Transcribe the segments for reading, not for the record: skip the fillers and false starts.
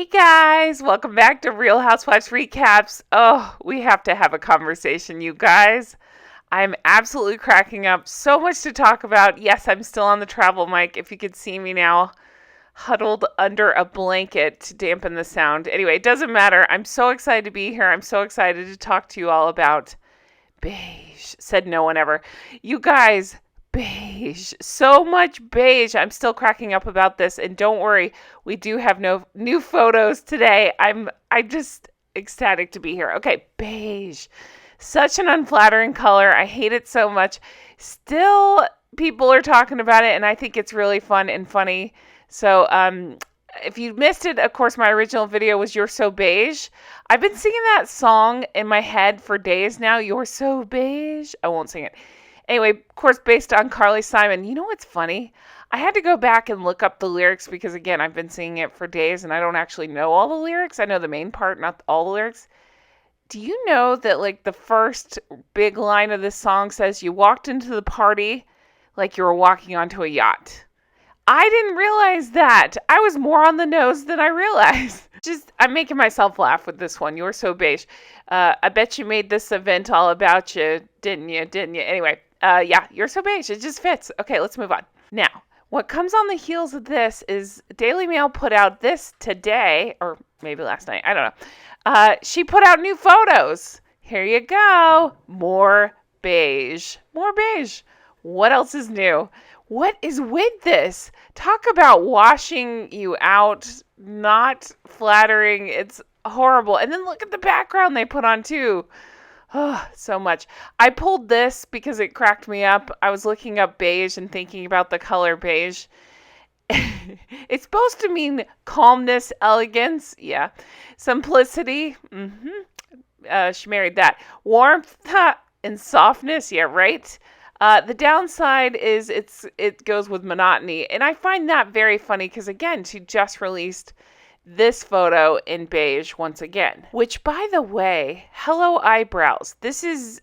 Hey guys, welcome back to Real Housewives Recaps. Oh, we have to have a conversation, you guys. I'm absolutely cracking up. So much to talk about. Yes, I'm still on the travel mic. If you could see me now, huddled under a blanket to dampen the sound. Anyway, it doesn't matter. I'm so excited to be here. I'm so excited to talk to you all about Beige. Said no one ever. You guys, Beige. So much beige. I'm still cracking up about this. And don't worry, we do have no new photos today. I just ecstatic to be here. Okay, beige. Such an unflattering color. I hate it so much. Still, people are talking about it, and I think it's really fun and funny. So, if you missed it, of course, my original video was You're So Beige. I've been singing that song in my head for days now. You're so beige. I won't sing it. Anyway, of course, based on Carly Simon. You know what's funny? I had to go back and look up the lyrics because, again, I've been singing it for days and I don't actually know all the lyrics. I know the main part, not all the lyrics. Do you know that, like, the first big line of this song says, you walked into the party like you were walking onto a yacht? I didn't realize that. I was more on the nose than I realized. I'm making myself laugh with this one. You're so beige. I bet you made this event all about you, didn't you? Didn't you? Anyway, yeah, you're so beige. It just fits. Okay, let's move on. Now, what comes on the heels of this is Daily Mail put out this today, or maybe last night. I don't know. She put out new photos. Here you go. More beige. More beige. What else is new? What is with this? Talk about washing you out, not flattering. It's horrible. And then look at the background they put on too. Oh, so much. I pulled this because it cracked me up. I was looking up beige and thinking about the color beige. It's supposed to mean calmness, elegance. Yeah. Simplicity. She married that. Warmth and softness. Yeah, right. The downside is it goes with monotony. And I find that very funny because, again, she just released this photo in beige once again. Which, by the way, hello eyebrows.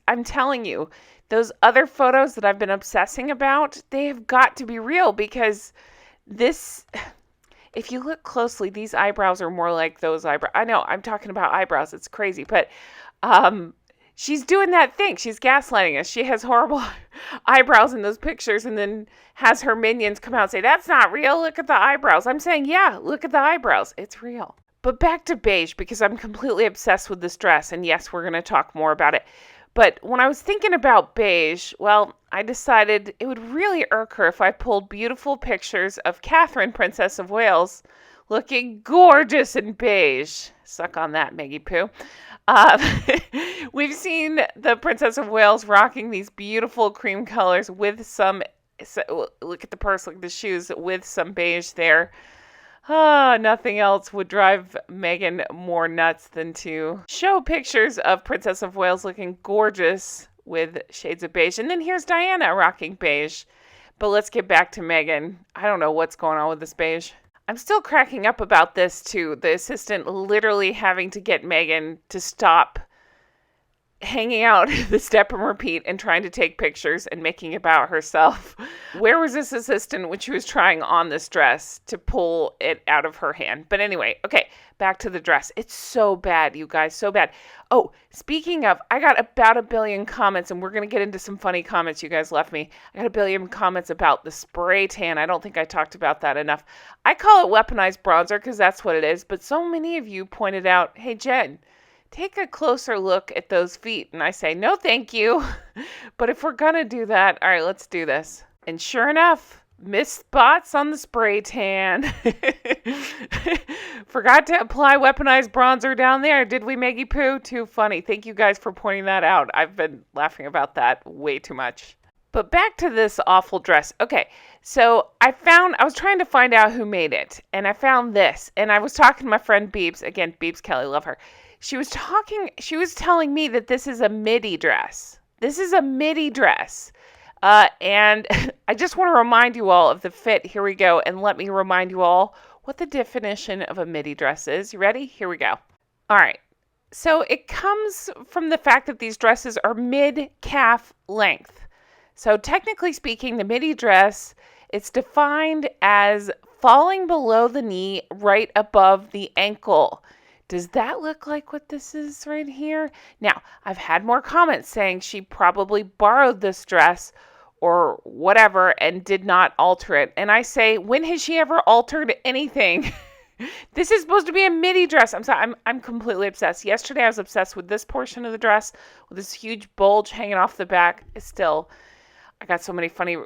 I'm telling you, those other photos that I've been obsessing about, they have got to be real because if you look closely, these eyebrows are more like those eyebrows. I know, I'm talking about eyebrows. It's crazy. But she's doing that thing. She's gaslighting us. She has horrible eyebrows in those pictures and then has her minions come out and say, that's not real. Look at the eyebrows. I'm saying, yeah, look at the eyebrows. It's real. But back to beige because I'm completely obsessed with this dress. And yes, we're going to talk more about it. But when I was thinking about beige, well, I decided it would really irk her if I pulled beautiful pictures of Catherine, Princess of Wales, looking gorgeous in beige. Suck on that, Maggie Poo. We've seen the Princess of Wales rocking these beautiful cream colors with look at the purse, look at the shoes, with some beige there. Nothing else would drive Meghan more nuts than to show pictures of Princess of Wales looking gorgeous with shades of beige. And then here's Diana rocking beige. But let's get back to Meghan. I don't know what's going on with this beige. I'm still cracking up about this, too. The assistant literally having to get Meghan to stop hanging out the step and repeat and trying to take pictures and making it about herself. Where was this assistant when she was trying on this dress to pull it out of her hand? But anyway, okay, back to the dress. It's so bad, you guys, so bad. Oh, speaking of, I got about 1 billion comments, and we're going to get into some funny comments you guys left me. I got 1 billion comments about the spray tan. I don't think I talked about that enough. I call it weaponized bronzer because that's what it is, but so many of you pointed out, hey, Jen, take a closer look at those feet. And I say, no, thank you. But if we're going to do that, all right, let's do this. And sure enough, missed spots on the spray tan. Forgot to apply weaponized bronzer down there. Did we, Maggie Poo? Too funny. Thank you guys for pointing that out. I've been laughing about that way too much. But back to this awful dress. Okay, so I was trying to find out who made it. And I found this. And I was talking to my friend Beebs. Again, Beebs Kelly, love her. She was telling me that this is a midi dress. This is a midi dress. And I just want to remind you all of the fit. Here we go. And let me remind you all what the definition of a midi dress is. You ready? Here we go. All right. So it comes from the fact that these dresses are mid-calf length. So technically speaking, the midi dress, it's defined as falling below the knee, right above the ankle. Does that look like what this is right here? Now, I've had more comments saying she probably borrowed this dress or whatever and did not alter it. And I say, when has she ever altered anything? This is supposed to be a midi dress. I'm sorry, I'm completely obsessed. Yesterday I was obsessed with this portion of the dress with this huge bulge hanging off the back. I got so many funny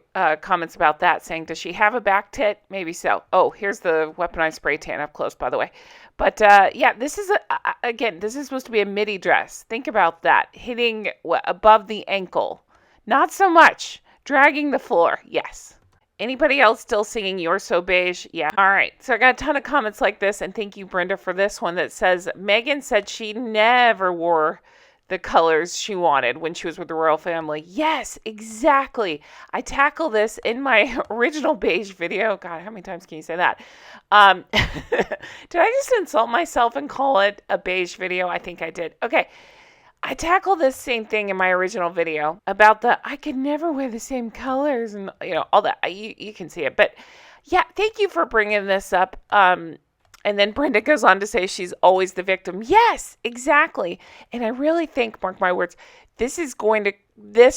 comments about that saying, does she have a back tit? Maybe so. Oh, here's the weaponized spray tan up close, by the way. But yeah, this is, again, this is supposed to be a midi dress. Think about that. Hitting above the ankle. Not so much. Dragging the floor. Yes. Anybody else still singing You're So Beige? Yeah. All right. So I got a ton of comments like this. And thank you, Brenda, for this one that says, Meghan said she never wore the colors she wanted when she was with the royal family. Yes, exactly. I tackle this in my original beige video. God, how many times can you say that? Did I just insult myself and call it a beige video? I think I did. Okay. I tackle this same thing in my original video about I could never wear the same colors and, all that. You can see it. But yeah, thank you for bringing this up. And then Brenda goes on to say she's always the victim. Yes, exactly. And I really think, mark my words, this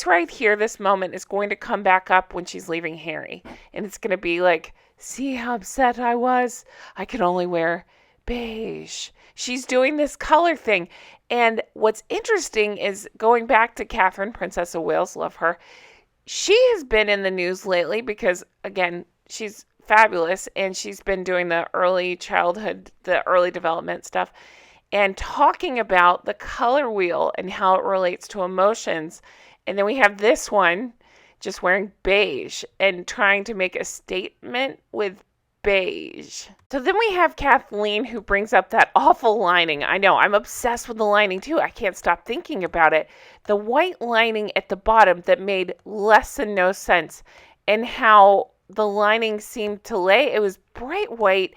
right here, this moment is going to come back up when she's leaving Harry. And it's going to be like, see how upset I was? I could only wear beige. She's doing this color thing. And what's interesting is going back to Catherine, Princess of Wales, love her. She has been in the news lately because, again, she's fabulous, and she's been doing the early childhood, the early development stuff, and talking about the color wheel and how it relates to emotions. And then we have this one just wearing beige and trying to make a statement with beige. So then we have Kathleen, who brings up that awful lining. I know, I'm obsessed with the lining too. I can't stop thinking about it. The white lining at the bottom that made less than no sense, and how the lining seemed to lay. It was bright white,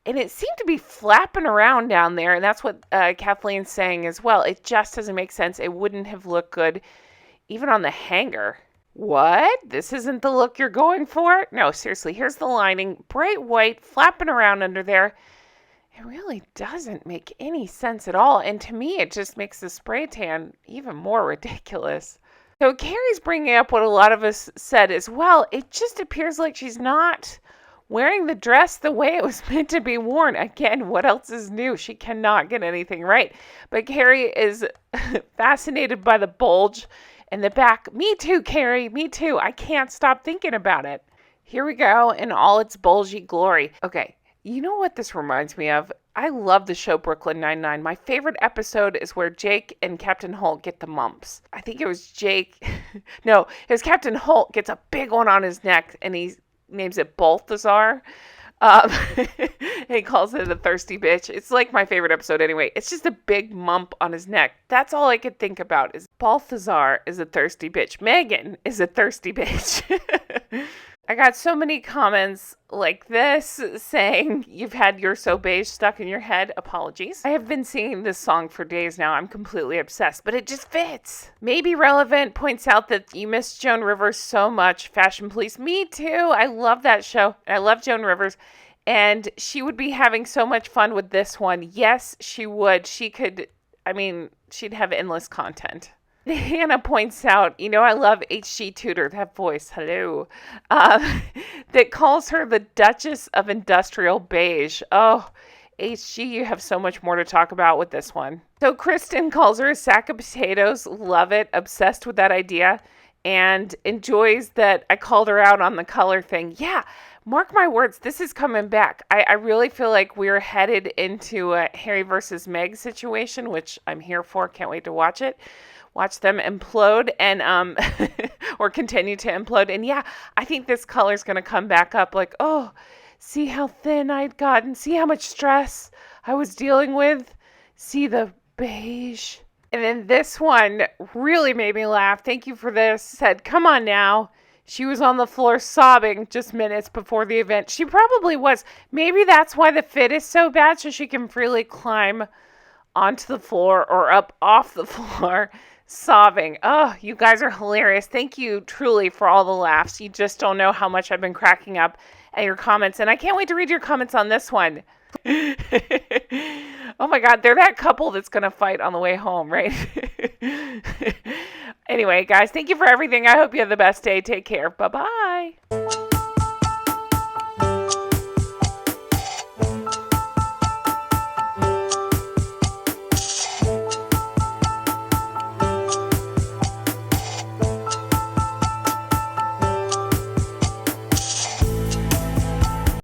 and it seemed to be flapping around down there, and that's what Kathleen's saying as well. It just doesn't make sense. It wouldn't have looked good even on the hanger. What? This isn't the look you're going for? No, seriously, here's the lining, bright white, flapping around under there. It really doesn't make any sense at all, and to me, it just makes the spray tan even more ridiculous. So Carrie's bringing up what a lot of us said as well. It just appears like she's not wearing the dress the way it was meant to be worn. Again, what else is new? She cannot get anything right. But Carrie is fascinated by the bulge in the back. Me too, Carrie. Me too. I can't stop thinking about it. Here we go in all its bulgy glory. Okay, you know what this reminds me of? I love the show Brooklyn Nine-Nine. My favorite episode is where Jake and Captain Holt get the mumps. I think it was Jake. No, it was Captain Holt gets a big one on his neck, and he names it Balthazar. He calls it a thirsty bitch. It's like my favorite episode anyway. It's just a big mump on his neck. That's all I could think about is Balthazar is a thirsty bitch. Meghan is a thirsty bitch. I got so many comments like this saying you've had You're So Beige stuck in your head. Apologies. I have been singing this song for days now. I'm completely obsessed, but it just fits. Maybe Relevant points out that you miss Joan Rivers so much. Fashion Police. Me too. I love that show. I love Joan Rivers. And she would be having so much fun with this one. Yes, she would. She'd have endless content. Hannah points out, I love H.G. Tudor, that voice, hello, that calls her the Duchess of Industrial Beige. Oh, H.G., you have so much more to talk about with this one. So Kristen calls her a sack of potatoes, love it, obsessed with that idea, and enjoys that I called her out on the color thing. Yeah, mark my words, this is coming back. I really feel like we're headed into a Harry versus Meg situation, which I'm here for, can't wait to watch it. Watch them implode and or continue to implode. And yeah, I think this color is going to come back up like, oh, see how thin I'd gotten. See how much stress I was dealing with. See the beige. And then this one really made me laugh. Thank you for this. Said, come on now. She was on the floor sobbing just minutes before the event. She probably was. Maybe that's why the fit is so bad, so she can freely climb onto the floor or up off the floor. Sobbing. Oh, you guys are hilarious. Thank you truly for all the laughs. You just don't know how much I've been cracking up and your comments. And I can't wait to read your comments on this one. Oh my God, they're that couple that's going to fight on the way home, right? Anyway, guys, thank you for everything. I hope you have the best day. Take care. Bye-bye.